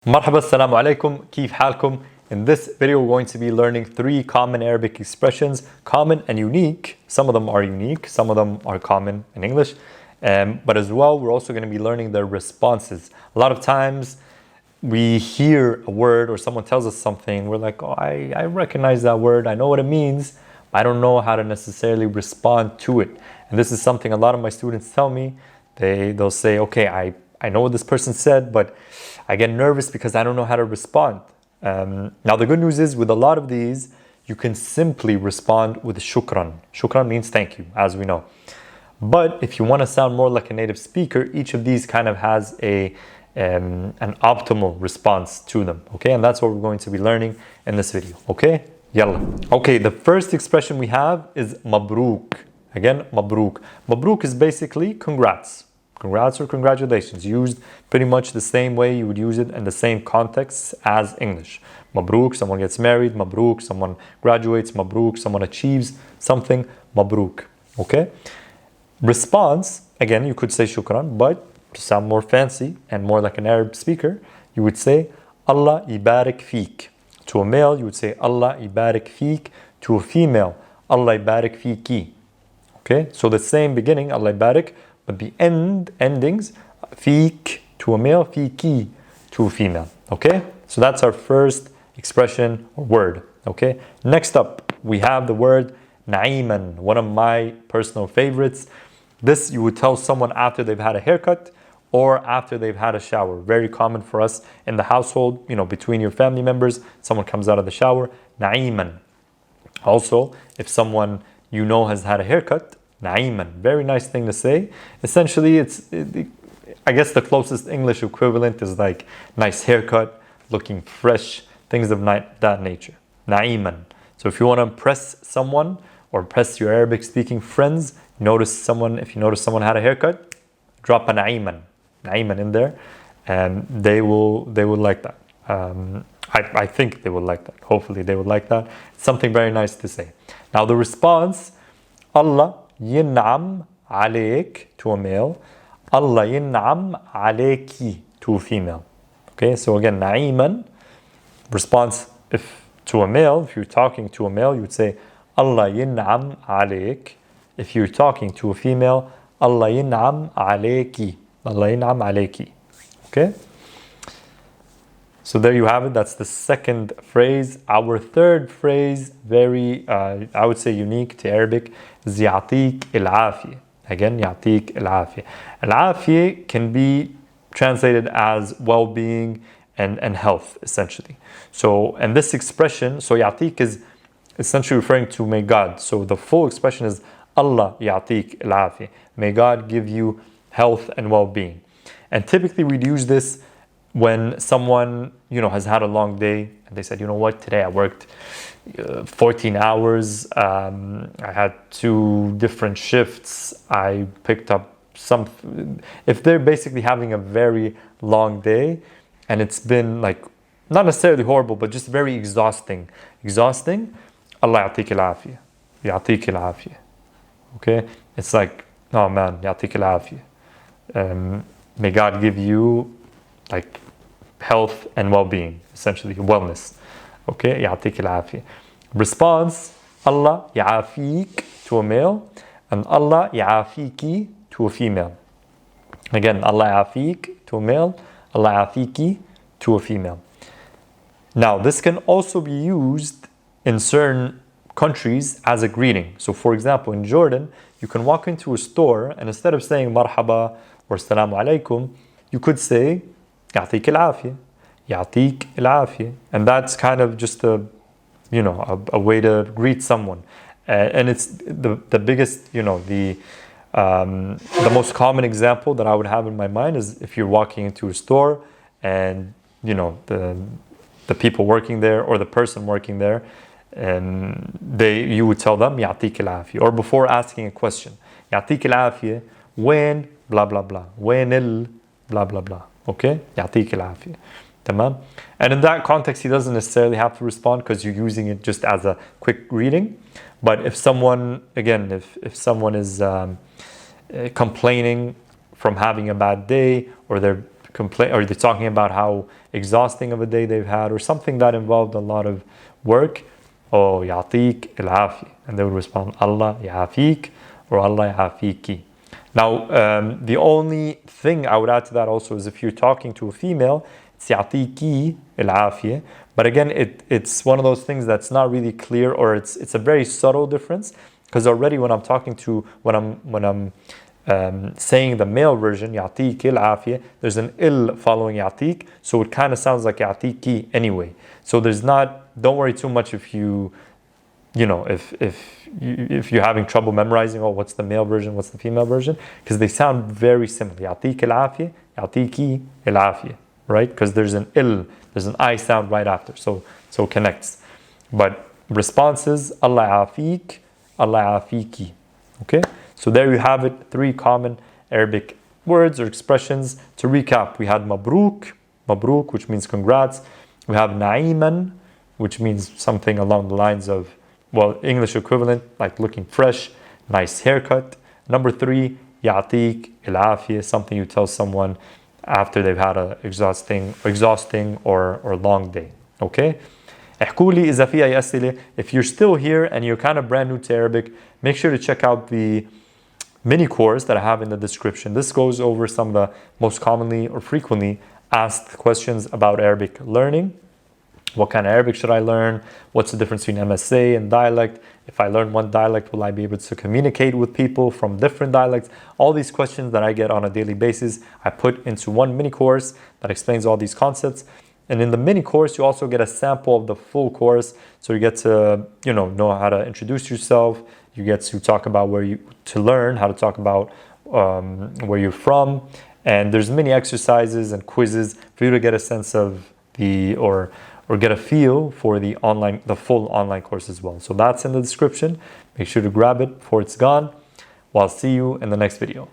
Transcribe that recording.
مرحبا, assalamu alaikum, كيف حالكم? In this video, we're going to be learning 3 common Arabic expressions, common and unique. Some of them are unique, some of them are common in English. But as well, we're also going to be learning their responses. A lot of times, we hear a word or someone tells us something, we're like, oh, I recognize that word, I know what it means, but I don't know how to necessarily respond to it. And this is something a lot of my students tell me. They'll say, okay, I know what this person said, but I get nervous because I don't know how to respond. Now the good news is with a lot of these, you can simply respond with shukran. Shukran means thank you, as we know. But if you want to sound more like a native speaker, each of these kind of has an optimal response to them. Okay, and that's what we're going to be learning in this video. Okay, yalla. Okay, the first expression we have is Mabrook. Again, Mabrook. Mabrook is basically congrats. Congrats or congratulations, used pretty much the same way you would use it in the same context as English. Mabrook, someone gets married. Mabrook, someone graduates. Mabrook, someone achieves something. Mabrook. Okay? Response, again, you could say shukran, but to sound more fancy and more like an Arab speaker, you would say Allah ibarik feek. To a male, you would say Allah ibarik feek. To a female, Allah ibarik feeki. Okay? So the same beginning, Allah ibarik, but the endings, feek to a male, feeki to a female. Okay? So that's our first expression or word. Okay? Next up, we have the word na'iman, one of my personal favorites. This you would tell someone after they've had a haircut or after they've had a shower. Very common for us in the household, between your family members, someone comes out of the shower, na'iman. Also, if someone has had a haircut, na'iman, very nice thing to say. Essentially, I guess the closest English equivalent is like nice haircut, looking fresh, things of that nature. Na'iman. So if you want to impress someone or impress your Arabic speaking friends, if you notice someone had a haircut, drop a na'iman in there, and they will like that. I think they will like that. Hopefully they will like that. It's something very nice to say. Now the response, Allah yin'am alayk to a male, Allah yin'am alayki to a female. Okay, so again, na'iman, response if to a male, if you're talking to a male, you would say Allah yin'am alayk. If you're talking to a female, Allah yin'am alayki. Allah yin'am alayki. Okay? So there you have it. That's the second phrase. Our third phrase, very, I would say unique to Arabic, is ya'tik al-aafyeh. Again, ya'tik al-aafyeh. Al-aafyeh can be translated as well-being and health, essentially. So, and this expression, ya'tik is essentially referring to may God. So the full expression is Allah ya'tik al-aafyeh. May God give you health and well-being. And typically we'd use this when someone, has had a long day and they said, you know what, today I worked 14 hours, I had 2 different shifts, I picked up if they're basically having a very long day and it's been like, not necessarily horrible, but just very exhausting, Allah ya'tik al-aafyeh, ya'tik al-aafyeh. Okay? It's like, oh man, ya'tik al-aafyeh. May God give you like health and well-being, essentially wellness. Okay, ya'tik al-aafyeh. Response, Allah ya'afik to a male, and Allah ya'afiki to a female. Again, Allah ya'afik to a male, Allah ya'afiki to a female. Now, this can also be used in certain countries as a greeting. So, for example, in Jordan, you can walk into a store and instead of saying marhaba or assalamu alaikum, you could say ya'tik al-aafyeh, ya'tik al-aafyeh, and that's kind of just a way to greet someone. And it's the biggest, the most common example that I would have in my mind is if you're walking into a store and the people working there or the person working there, and you would tell them ya'tik al-aafyeh, or before asking a question, ya'tik al-aafyeh, when blah blah blah, when il blah blah blah. Okay, ya'tik al-aafyeh. Tamam. And in that context, he doesn't necessarily have to respond because you're using it just as a quick greeting. But if someone, again, if someone is complaining from having a bad day, or they're complain, or they're talking about how exhausting of a day they've had, or something that involved a lot of work. Oh, يعطيك العافية. And they would respond, Allah يعافيك, or Allah يعافيكي. Now, the only thing I would add to that also is if you're talking to a female, it's يعطيكي العافية. But again, it's one of those things that's not really clear, or it's a very subtle difference, because already when I'm talking to, when I'm saying the male version, يعطيك العافية, there's an il following يعطيك, so it kind of sounds like يعطيكي anyway. So don't worry too much if if you're having trouble memorizing, what's the male version, what's the female version, because they sound very similar. يعطيك العافية, يعطيكي العافية, right? Because there's an I sound right after, so it connects. But responses, Allah يعافيك, Allah يعافيكي. Okay, so there you have it, 3 common Arabic words or expressions. To recap, we had Mabrook, which means congrats. We have na'iman, which means something along the lines of, English equivalent, like looking fresh, nice haircut. Number 3, يعطيك العافية, something you tell someone after they've had a exhausting or long day. Okay? احكوا لي إذا في أي أسئلة. If you're still here and you're kind of brand new to Arabic, make sure to check out the mini course that I have in the description. This goes over some of the most commonly or frequently asked questions about Arabic learning. What kind of Arabic should I learn? What's the difference between MSA and dialect? If I learn one dialect, will I be able to communicate with people from different dialects? All these questions that I get on a daily basis, I put into one mini course that explains all these concepts. And in the mini course, you also get a sample of the full course. So you get to, know how to introduce yourself. You get to talk about learn how to talk about where you're from. And there's many exercises and quizzes for you to get a sense of or get a feel for the full online course as well. So that's in the description. Make sure to grab it before it's gone. Well, I'll see you in the next video.